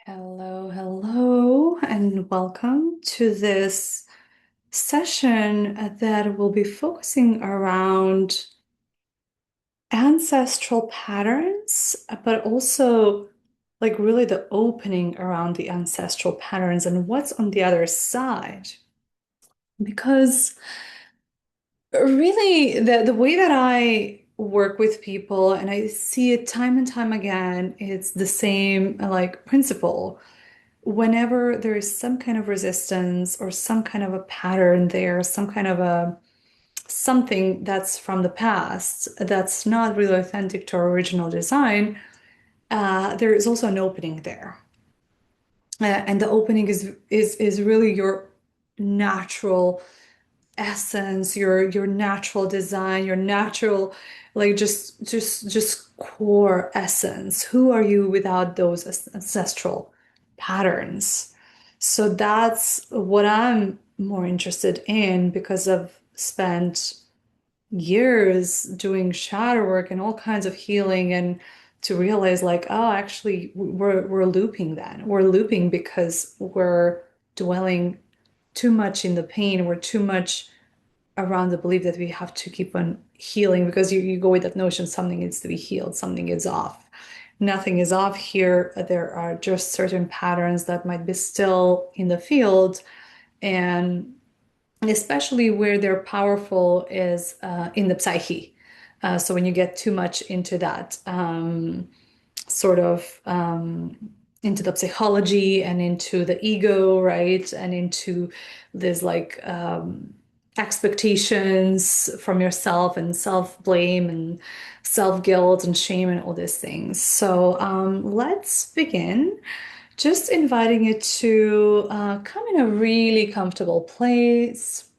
Hello, hello, and welcome to this session that will be focusing around ancestral patterns, but also like really the opening around the ancestral patterns and what's on the other side. Because really, the way that I work with people and I see it time and time again, it's the same like principle. Whenever there is some kind of resistance or some kind of a pattern there, some kind of a something that's from the past that's not really authentic to our original design, there is also an opening there. And the opening is really your natural essence, your natural design, your natural like just core essence. Who are you without those ancestral patterns? So that's what I'm more interested in because I've spent years doing shadow work and all kinds of healing and to realize like, oh, actually we're looping then. We're looping because we're dwelling too much in the pain. We're too much around the belief that we have to keep on healing because you go with that notion something needs to be healed, something is off. Nothing is off here. There are just certain patterns that might be still in the field, and especially where they're powerful is in the psyche. So when you get too much into that sort of into the psychology and into the ego, right? And into this like expectations from yourself and self-blame and self-guilt and shame and all these things. So let's begin. Just inviting you to come in a really comfortable place,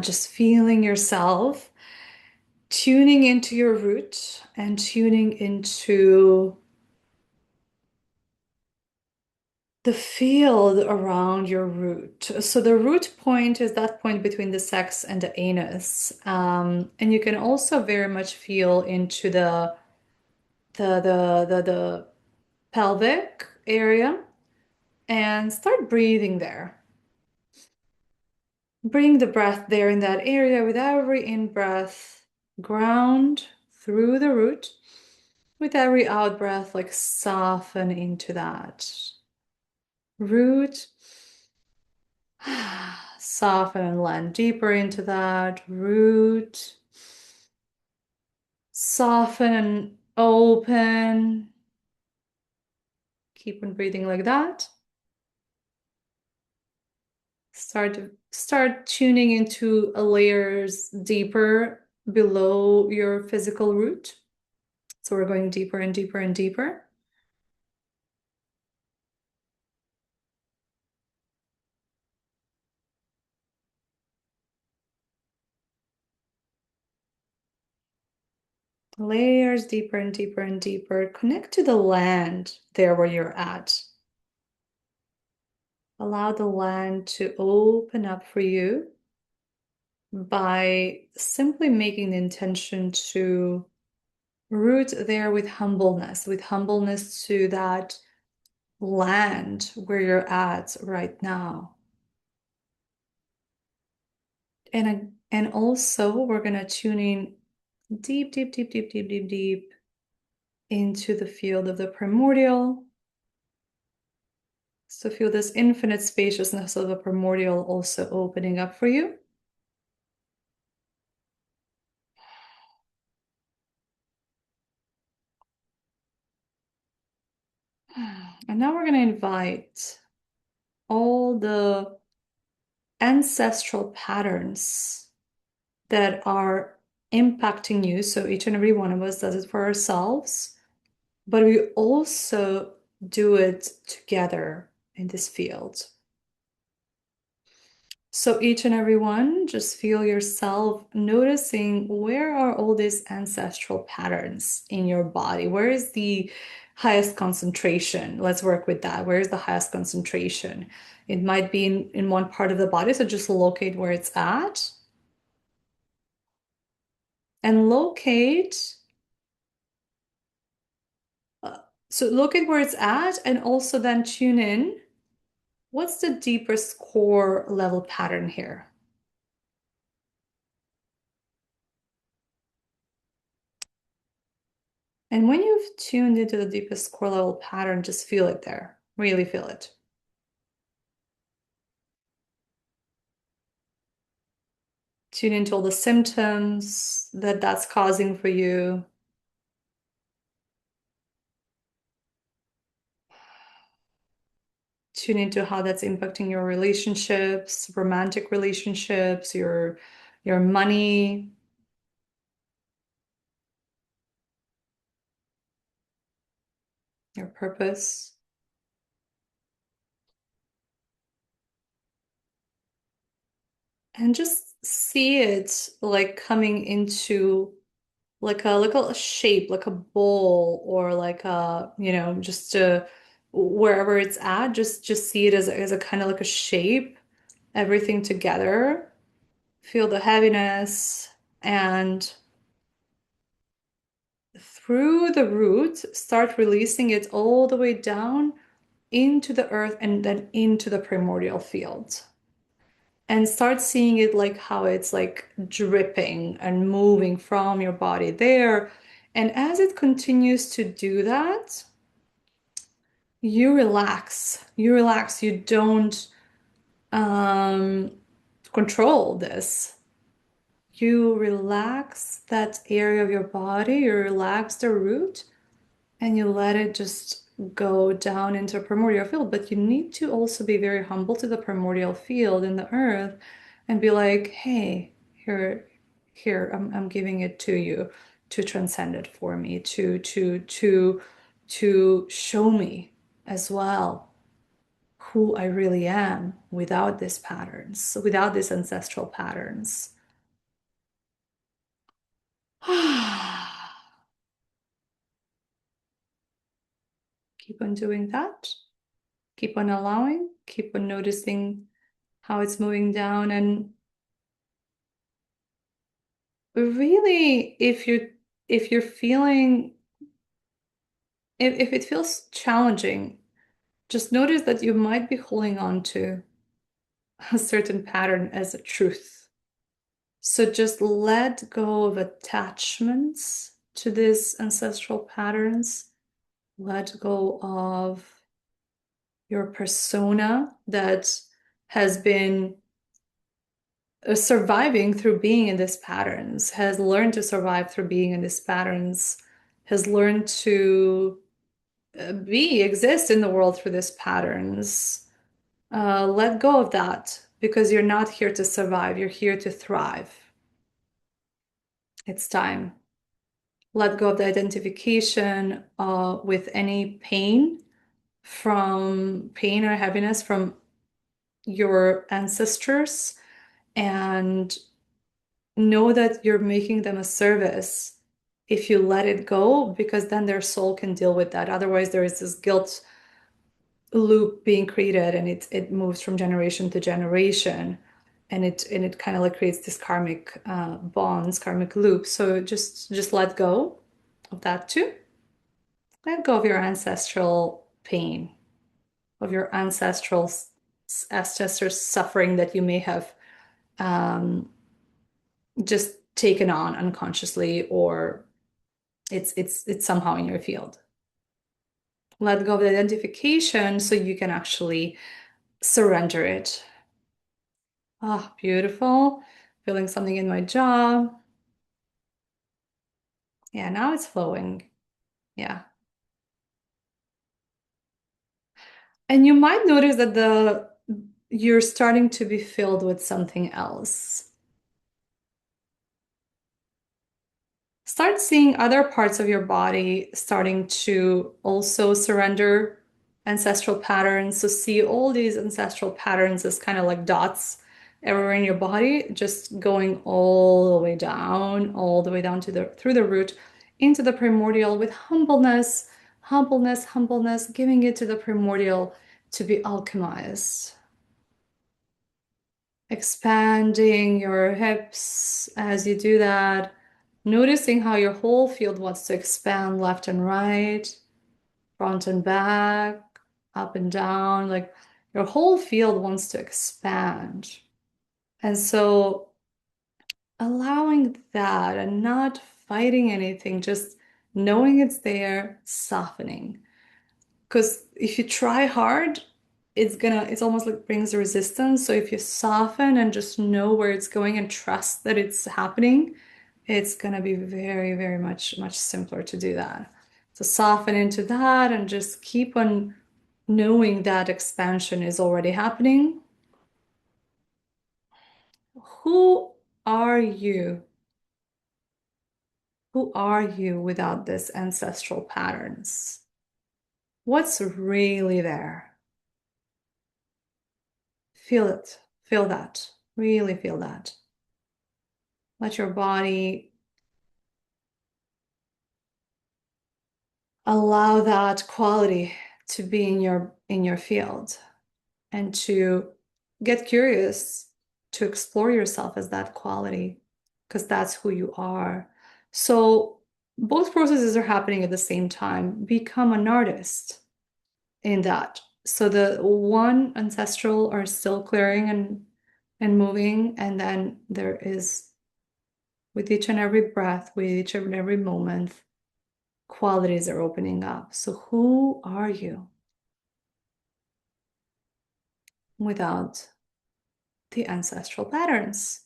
just feeling yourself, tuning into your root and tuning into the field around your root. So the root point is that point between the sex and the anus. And you can also very much feel into the pelvic area and start breathing there. Bring the breath there in that area with every in-breath, ground through the root. With every out-breath, like soften into that root. Soften and land deeper into that root. Soften and open. Keep on breathing like that. Start tuning into layers deeper below your physical root. So we're going deeper and deeper and deeper. Layers deeper and deeper and deeper. Connect to the land there where you're at. Allow the land to open up for you by simply making the intention to root there with humbleness to that land where you're at right now. And also we're gonna tune in deep, deep, deep, deep, deep, deep, deep into the field of the primordial. So feel this infinite spaciousness of the primordial also opening up for you. And now we're going to invite all the ancestral patterns that are impacting you. So each and every one of us does it for ourselves, but we also do it together in this field. So each and every one, just feel yourself noticing where are all these ancestral patterns in your body? Where is the highest concentration? Let's work with that. Where is the highest concentration? It might be in one part of the body, so just locate where it's at and locate So look at where it's at and also then tune in. What's the deepest core level pattern here? And when you've tuned into the deepest core level pattern, just feel it there. Really feel it. Tune into all the symptoms that that's causing for you. Tune into how that's impacting your relationships, romantic relationships, your money, your purpose. And just see it like coming into like a shape, like a bowl or like a, just wherever it's at, just see it as a kind of like a shape, everything together. Feel the heaviness and through the root, start releasing it all the way down into the earth and then into the primordial field. And start seeing it like how it's like dripping and moving from your body there. And as it continues to do that, you relax. You relax. You don't um, control this. You relax that area of your body, you relax the root, and you let it just go down into a primordial field. But you need to also be very humble to the primordial field in the earth and be like, hey, here, I'm giving it to you to transcend it for me, to show me as well who I really am without these patterns, without these ancestral patterns. Keep on doing that. Keep on allowing, keep on noticing how it's moving down. And really, if you're feeling if it feels challenging, just notice that you might be holding on to a certain pattern as a truth. So just let go of attachments to these ancestral patterns. Let go of your persona that has been surviving through being in these patterns, has learned to survive through being in these patterns, has learned to exist in the world through these patterns. Let go of that because you're not here to survive, you're here to thrive. It's time. Let go of the identification with any pain or heaviness from your ancestors and know that you're making them a service if you let it go, because then their soul can deal with that. Otherwise, there is this guilt loop being created and it moves from generation to generation and it kind of like creates this karmic bonds, karmic loop. So just let go of that too. Let go of your ancestral pain, of your ancestors suffering that you may have um, just taken on unconsciously, or it's somehow in your field. Let go of the identification so you can actually surrender it. Ah, beautiful. Feeling something in my jaw. Yeah, now it's flowing. Yeah. And you might notice that the you're starting to be filled with something else. Start seeing other parts of your body starting to also surrender ancestral patterns. So see all these ancestral patterns as kind of like dots everywhere in your body, just going all the way down to the through the root into the primordial with humbleness, humbleness, humbleness, giving it to the primordial to be alchemized. Expanding your hips as you do that, noticing how your whole field wants to expand left and right. front and back, up and down, like your whole field wants to expand. And so allowing that and not fighting anything, just knowing it's there, softening. Because if you try hard, it's almost like brings resistance. So if you soften and just know where it's going and trust that it's happening, it's gonna be very, very much simpler to do that. So soften into that and just keep on knowing that expansion is already happening. Who are you? Who are you without these ancestral patterns? What's really there? Feel it. Feel that. Really feel that. Let your body allow that quality to be in your field and to get curious to explore yourself as that quality because that's who you are. So both processes are happening at the same time. Become an artist in that. So the one ancestral are still clearing and moving, and then there is with each and every breath, with each and every moment, qualities are opening up. So who are you without the ancestral patterns?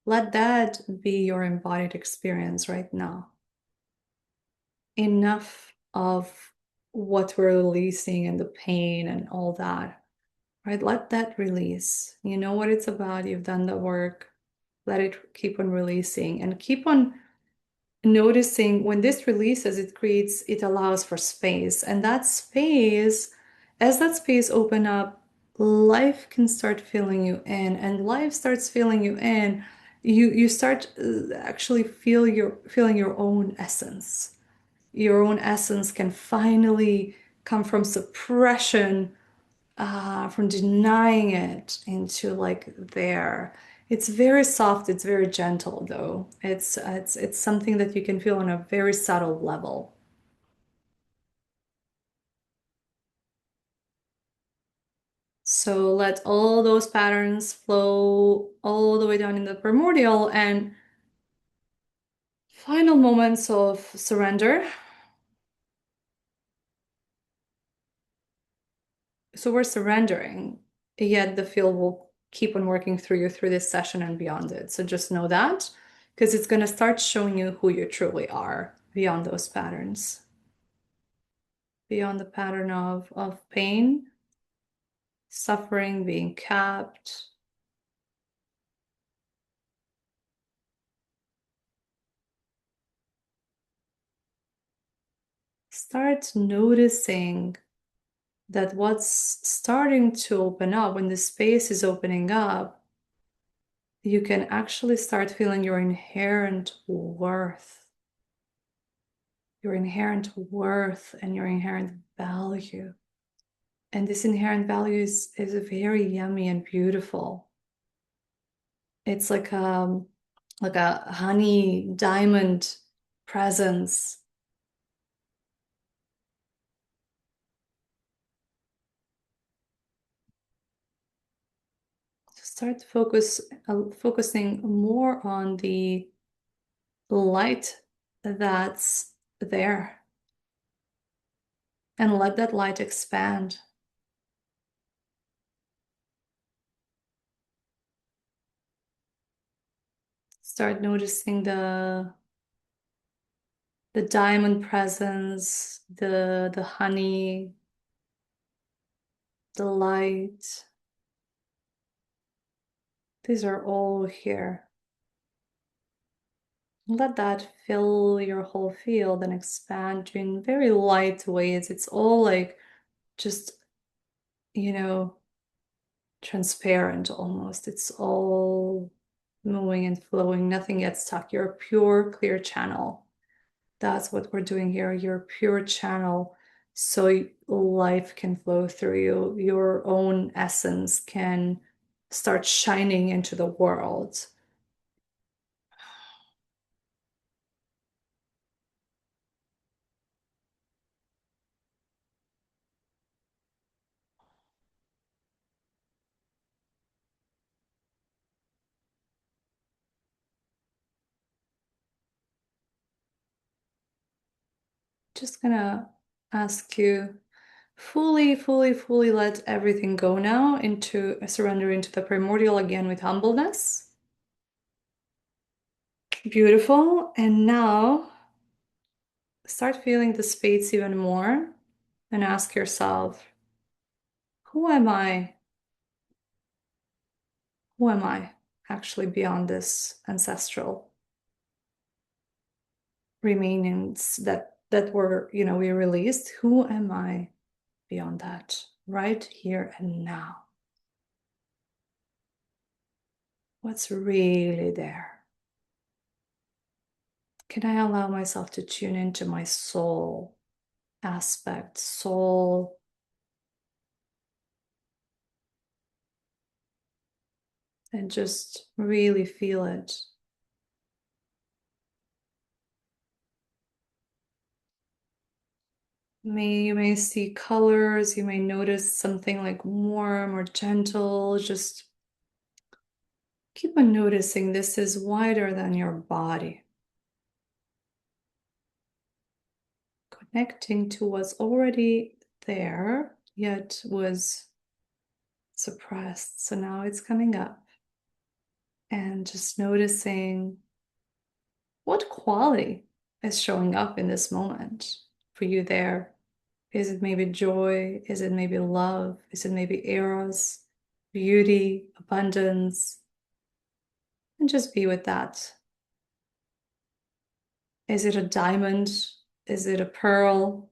Let that be your embodied experience right now. Enough of what we're releasing and the pain and all that, right? Let that release. You know what it's about. You've done the work. Let it keep on releasing and keep on noticing when this releases, it allows for space. And that space, as that space open up, life can start filling you in, and life starts filling you in. You start actually feeling your own essence. Your own essence can finally come from suppression, from denying it into like there. It's very soft, it's very gentle though. It's something that you can feel on a very subtle level. So let all those patterns flow all the way down in the primordial and final moments of surrender. So we're surrendering, yet the field will keep on working through you through this session and beyond it. So just know that because it's going to start showing you who you truly are beyond those patterns, beyond the pattern of pain, suffering, being capped. Start noticing that what's starting to open up, when the space is opening up, you can actually start feeling your inherent worth and your inherent value. And this inherent value is very yummy and beautiful. It's like a honey diamond presence. Start focusing more on the light that's there and let that light expand. Start noticing the diamond presence, the honey, the light. These are all here. Let that fill your whole field and expand in very light ways. It's all like just, you know, transparent almost. It's all moving and flowing. Nothing gets stuck. You're a pure, clear channel. That's what we're doing here. You're a pure channel. So life can flow through you. Your own essence can start shining into the world. just gonna ask you fully let everything go now into surrender into the primordial again with humbleness. Beautiful. And now start feeling the space even more and ask yourself, who am I? Who am I actually beyond this ancestral remainings that were, we released? Who am I beyond that right here and now? What's really there? Can I allow myself to tune into my soul aspect, soul, and just really feel it? You may see colors, you may notice something like warm or gentle. Just keep on noticing this is wider than your body. Connecting to what's already there, yet was suppressed. So now it's coming up. And just noticing what quality is showing up in this moment for you there. Is it maybe joy? Is it maybe love? Is it maybe eros, beauty, abundance? And just be with that. Is it a diamond? Is it a pearl?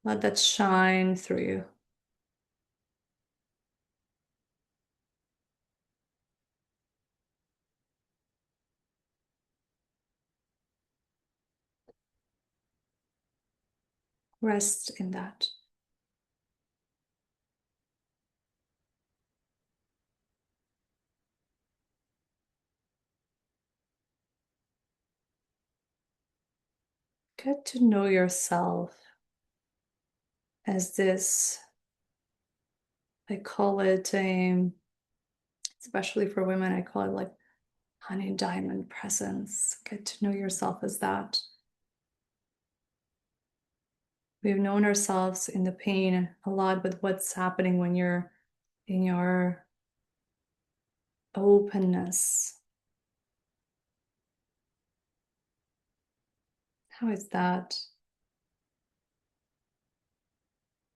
Let that shine through you. Rest in that. Get to know yourself as this, I call it, especially for women, I call it like honey diamond presence. Get to know yourself as that. We've known ourselves in the pain a lot with what's happening when you're in your openness. How is that?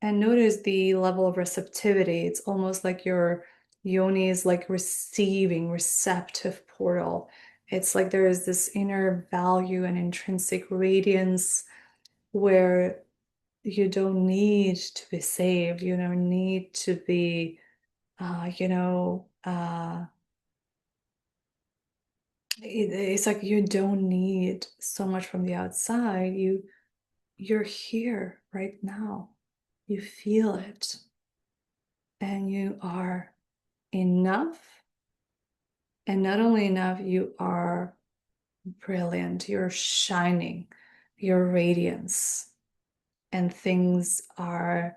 And notice the level of receptivity. It's almost like your yoni is like receiving, receptive portal. It's like there is this inner value and intrinsic radiance where you don't need to be saved. You don't need to be, it's like you don't need so much from the outside. You're here right now. You feel it, and you are enough. And not only enough, you are brilliant. You're shining, your radiance, and things are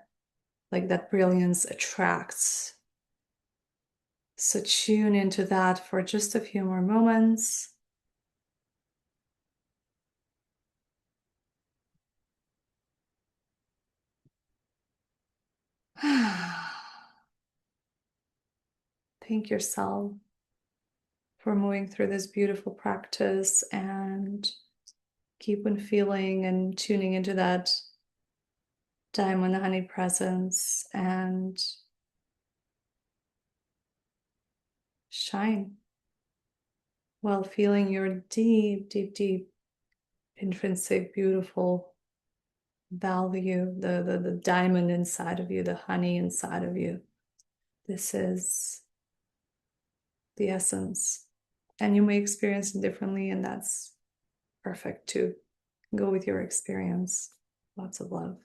like that brilliance attracts. So tune into that for just a few more moments. Thank yourself for moving through this beautiful practice, and keep on feeling and tuning into that diamond honey presence and shine while feeling your deep intrinsic beautiful value, the diamond inside of you, the honey inside of you. This is the essence, and you may experience it differently, and that's perfect too. Go with your experience. Lots of love.